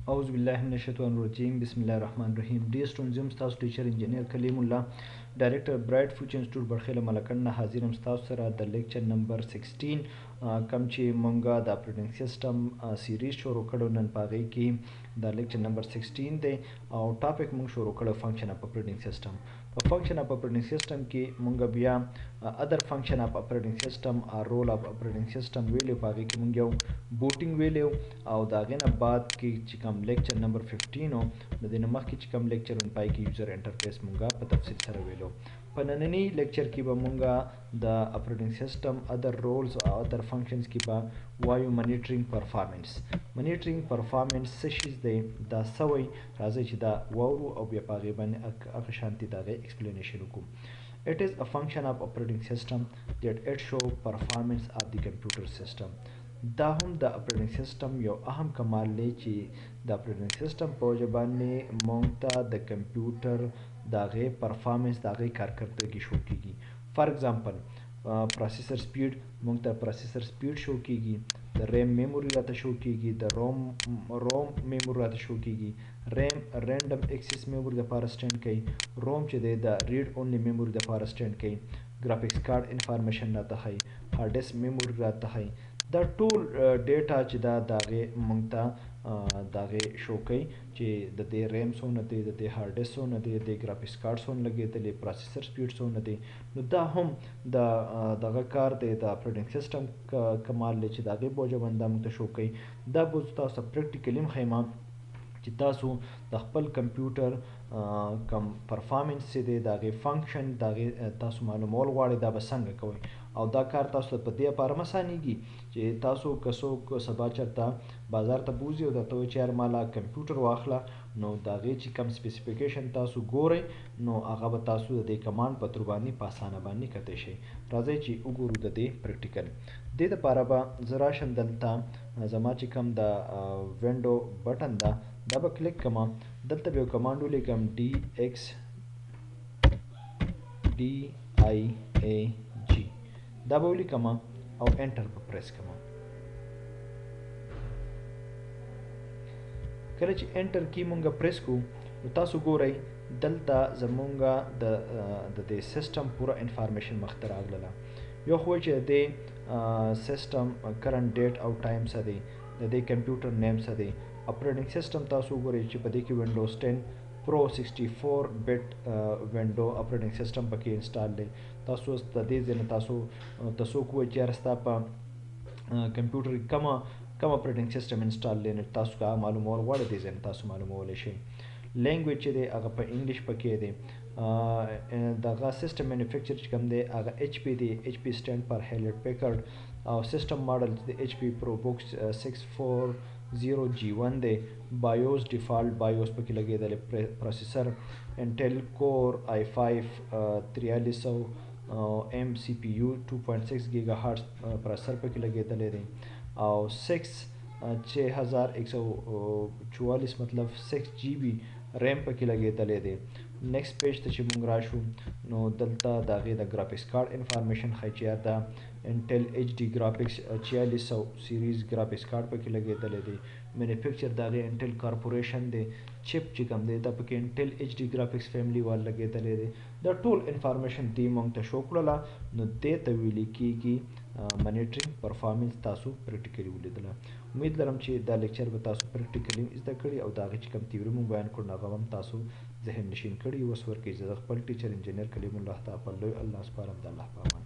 اعوذ بالله من الشیطان الرجیم بسم الله الرحمن الرحیم. ډیر سټون زم تاسو ټیچر انجینیر کلیم الله ډایریکټر برایټ فیوچر انسټیټیوټ برخیله ملکند نه حاضر هم تاسو سره د لیکچر نمبر 16 کم چې مونږه د اپریټینګ سیستم سیریز شروع کړو. نن پاغي کې د لیکچر نمبر 16 دی او ټاپک مونږ شروع کړو فنکشن اف اپریټینګ سیستم. په فنکشن اف اپریټینګ سیستم کې مونږ بیا ادر فنکشن اف اپریټینګ سیستم او رول اف اپریټینګ سیستم ویلو. پاغي کې مونږ یو بوټینګ ویلو او دا غنه بعد کې چې کوم لیکچر نمبر 15 او د دې نه مخکې چې کوم لیکچر پای کې یوزر انټرفیس مونږه په تفصیل سره ویلو. په نننی لیکچر کې به مونږه د اپریټینګ سیستم ادر رولز او ادر فنکشنز کې به وایو منیټرینګ پرفارمنس. منیټرینګ پرفارمنس څه شی دی دا سوي راځي چې دا وورو او بیا پاغي باندې هغه شانتي دا ایکسپلینیشن وکړو. It is a function of operating system that it show performance of the computer system. دا هم د اپریټینګ سیستم یو اهم کمال دی چې د اپریټینګ سیستم په وجه باندې مونږ ته د کمپیوټر د هغې پرفارمنس د هغې کارکردګي شو کیږي. فار ایگزامپل پروسیسر سپیډ مونږ ته پروسیسر سپیډ شو کیږي، د ریم میموري راته شو کیږي، د روم میموري راته شو کیږي. ریم رینډم ایکسس میموري لپاره سټینډ کوي، روم چې دی د ریډ اونلی میموري لپاره سټینډ کوي، ګرافیکس کارت انفارمیشن راته ښیي، هارډ ډیسک میموري راته ښیي. دا ټول ډیټا چې دا د هغې مونږ ته د هغې شو کوي چې د دې ریم څونه دی، د دې هارډ ډیسک څونه دی، د ګرافیکس کارت څونه لګېدلی، پروسیسر سپیډ څونه دی. نو دا هم د دغه کار دی د اپریټینګ سیستم کمال دی چې د هغې په وجه باندې دا مونږ ته شو کوي. دا به تاسو ته پریکټیکلي هم ښیم چې تاسو د خپل کمپیوټر کم پرفارمنس چې دی د هغې فنکشن د هغې تاسو معلومول غواړئ دا به څنګه کوئ. او دا کار تاسو ته په دې لپاره مسانېږي چې تاسو که څوک سبا چېرته بازار ته بوځي او درته وایي چې یار ماله کمپیوټر واخله، نو د هغې چې کم سپیسیفیکیشن تاسو ګورئ نو هغه به تاسو د دې کمانډ په تر باندې په اسانه باندې کتی شئ. راځئ چې وګورو د دې پریکټیکل. دې دپاره به زه راشم دلته زما چې کوم د وینډو بټن ده دا به کلیک کړم. دلته به یو کمانډ ولیکم DXDIAG دا به ولیکم او انټر به پریس کړم. کله چې انټر کی مونږه پریس کو نو تاسو ګورئ دلته زمونږه د دې سیستم پوره انفارمیشن مخته راغله. یو خو چې د سیستم کرنٹ ډیټ او ټایم څه دی، د دې کمپیوټر نیم څه دی. اپریټینګ سیستم تاسو وګورئ چې په دې کې ونډوز 10 پرو 64 بیٹ ونډو اپریټینګ سیستم پکې انسټال دی. تاسو د دې ځای نه تاسو کوی چې یاره ستا په کمپیوټر کې کوم اپریټینګ سیستم انسټال دی، نو تاسو که معلومول غواړئ دې ځای نه تاسو معلومولی شئ. لینګویج چې دی هغه په انګلیش پکې دی. دغه سیستم مینوفیکچر چې کوم دی هغه HP دی، HP سټینډ پر هیلټ پیکرډ. او سیستم ماډل چې دی HP پرو بوکس 640G1 دی. بایوس ډیفالټ بایوس پکې لګېدلی. پروسیسر انټل کور i5 4300 CPU 2.6 گیگا هارټس پروسیسر پکې لګېدلی دی. او 6144 مطلب 6 GB ریم پکې لګېدلی دی. نیکسٹ پیج ته چې مونږ راشو نو دلته د هغې د ګرافیکس کارت انفارمیشن ښایي چې یار دا انټل HD ګرافیکس 4600 سیریز ګرافیکس کارت پکې لګېدلی دی. مینوفیکچر د هغې انټل کارپوریشن دی. چپ چې کوم دی دا پکې انټل HD ګرافیکس فیملی وال لګېدلی دی. دا ټول انفارمیشن دې مونږ ته شو کړله نو دې ته ویلې کېږي منیټرینګ پرفارمنس. تاسو پریکټیکلي ولیدله. امید لرم چې دا لیکچر به تاسو پریکټیکلي زده کړي او د هغې چې کوم تیوري مونږ بیان کړو هغه هم تاسو ذهن نشین کړي. اوس ورکوي زه د خپل ټیچر انجینیر کلیم الله ته په لوی الله سپارم. د الله په امان.